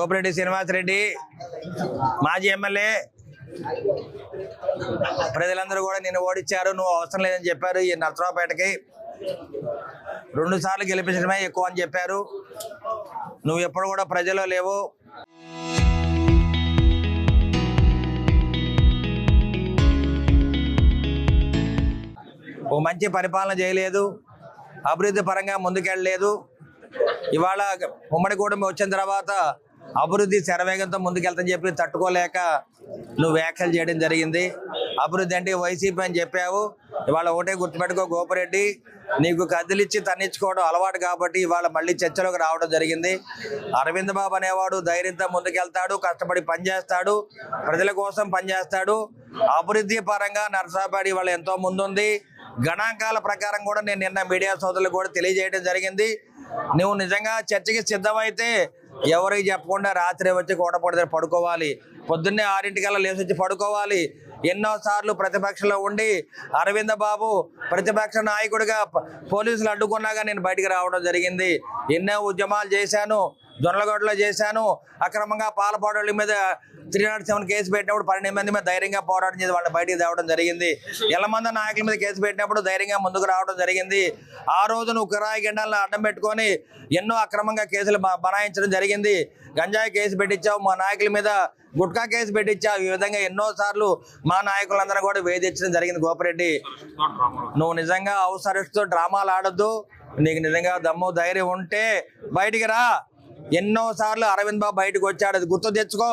గోపిరెడ్డి శ్రీనివాసరెడ్డి మాజీ ఎమ్మెల్యే ప్రజలందరూ కూడా నిన్ను ఓడించారు, నువ్వు అవసరం లేదని చెప్పారు. ఈ నర్సరావుపేటకి 2 సార్లు గెలిపించడమే ఎక్కువ అని చెప్పారు. నువ్వు ఎప్పుడు కూడా ప్రజల్లో లేవు. ఓ మంచి పరిపాలన చేయలేదు, అభివృద్ధి పరంగా ముందుకెళ్ళలేదు. ఇవాళ ఉమ్మడి కూటమి వచ్చిన తర్వాత అభివృద్ధి శరవేగంతో ముందుకెళ్తాని చెప్పి తట్టుకోలేక నువ్వు వ్యాఖ్యలు చేయడం జరిగింది. అభివృద్ధి అంటే వైసీపీ అని చెప్పావు. ఇవాళ ఒకటే గుర్తుపెట్టుకో గోపిరెడ్డి, నీకు కదిలిచ్చి తన్నించుకోవడం అలవాటు కాబట్టి ఇవాళ మళ్ళీ చర్చలోకి రావడం జరిగింది. అరవింద్ బాబు అనేవాడు ధైర్యంతో ముందుకెళ్తాడు, కష్టపడి పనిచేస్తాడు, ప్రజల కోసం పనిచేస్తాడు. అభివృద్ధి పరంగా నర్సరావుపేట ఇవాళ ఎంతో ముందుంది. గణాంకాల ప్రకారం కూడా నేను నిన్న మీడియా సోదరులకు కూడా తెలియజేయడం జరిగింది. నువ్వు నిజంగా చర్చకి సిద్ధమైతే ఎవరికి చెప్పకుండా రాత్రి వచ్చి కోటపడి పడుకోవాలి, పొద్దున్నే 6 లేచి వచ్చి పడుకోవాలి. ఎన్నోసార్లు ప్రతిపక్షంలో ఉండి అరవింద్ బాబు ప్రతిపక్ష నాయకుడిగా పోలీసులు అడ్డుకున్నాగా నేను బయటికి రావడం జరిగింది. ఎన్నో ఉద్యమాలు చేశాను, జొన్నలగొడ్డలో చేశాను. అక్రమంగా పాలపాడోళ్ళ మీద 307 కేసు పెట్టినప్పుడు 12 మంది మీద ధైర్యంగా పోరాటం చేసి వాళ్ళని బయటికి తేవడం జరిగింది. ఎల్లమంది నాయకుల మీద కేసు పెట్టినప్పుడు ధైర్యంగా ముందుకు రావడం జరిగింది. ఆ రోజు నువ్వు కిరాయి గంటలను అడ్డం పెట్టుకొని ఎన్నో అక్రమంగా కేసులు బనాయించడం జరిగింది. గంజాయి కేసు పెట్టించావు, మా నాయకుల మీద గుట్కా కేసు పెట్టించావు. ఈ విధంగా ఎన్నోసార్లు మా నాయకులందరూ కూడా వేధించడం జరిగింది. గోపిరెడ్డి, నువ్వు నిజంగా అవసరస్తూ డ్రామాలు ఆడొద్దు. నీకు నిజంగా దమ్ము ధైర్యం ఉంటే బయటికి రా. ఎన్నోసార్లు అరవింద్ బాబు బయటకు వచ్చాడు, అది గుర్తు తెచ్చుకో.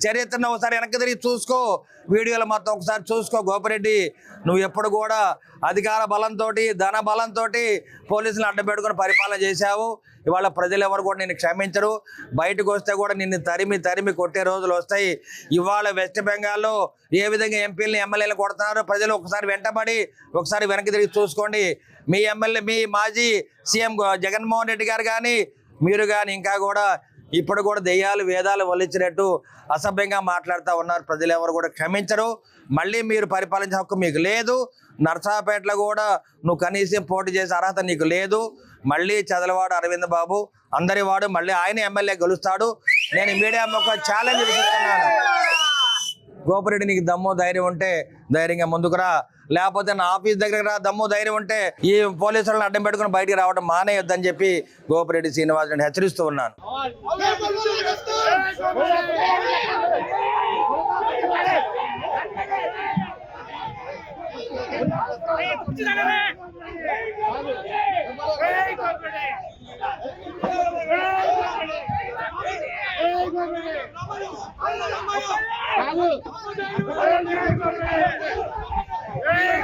చరిత్రను ఒకసారి వెనక్కి తిరిగి చూసుకో, వీడియోలు మొత్తం ఒకసారి చూసుకో. గోపిరెడ్డి, నువ్వు ఎప్పుడు కూడా అధికార బలంతో ధన బలంతో పోలీసులు అడ్డపెట్టుకుని పరిపాలన చేశావు. ఇవాళ ప్రజలు ఎవరు కూడా నిన్ను క్షమించరు. బయటకు వస్తే కూడా నిన్ను తరిమి కొట్టే రోజులు వస్తాయి. ఇవాళ వెస్ట్ బెంగాల్లో ఏ విధంగా ఎంపీలని ఎమ్మెల్యేలు కొడుతున్నారో ప్రజలు ఒకసారి వెంటబడి ఒకసారి వెనక్కి తిరిగి చూసుకోండి. మీ ఎమ్మెల్యే, మీ మాజీ సీఎం జగన్మోహన్ రెడ్డి గారు కానీ మీరు కానీ ఇంకా కూడా ఇప్పుడు కూడా దెయ్యాలు వేదాలు వల్లించినట్టు అసభ్యంగా మాట్లాడుతూ ఉన్నారు. ప్రజలు ఎవరు కూడా క్షమించరు. మళ్ళీ మీరు పరిపాలించే హక్కు మీకు లేదు. నర్సరావుపేటలో కూడా నువ్వు కనీసం పోటీ చేసే అర్హత నీకు లేదు. మళ్ళీ చదలవాడు అరవింద్ బాబు అందరి వాడు, మళ్ళీ ఆయన ఎమ్మెల్యే గెలుస్తాడు. నేను మీడియా ఒక ఛాలెంజ్ విధిస్తున్నాను. గోపిరెడ్డి, నీకు దమ్ము ధైర్యం ఉంటే ధైర్యంగా ముందుకు రా, లేకపోతే నా ఆఫీస్ దగ్గర రా. దమ్ము ధైర్యం ఉంటే ఈ పోలీసులను అడ్డం పెట్టుకుని బయటికి రావడం మానేయొద్దని చెప్పి గోపిరెడ్డి శ్రీనివాసరెడ్డిని హెచ్చరిస్తూ ఉన్నాను. Hey!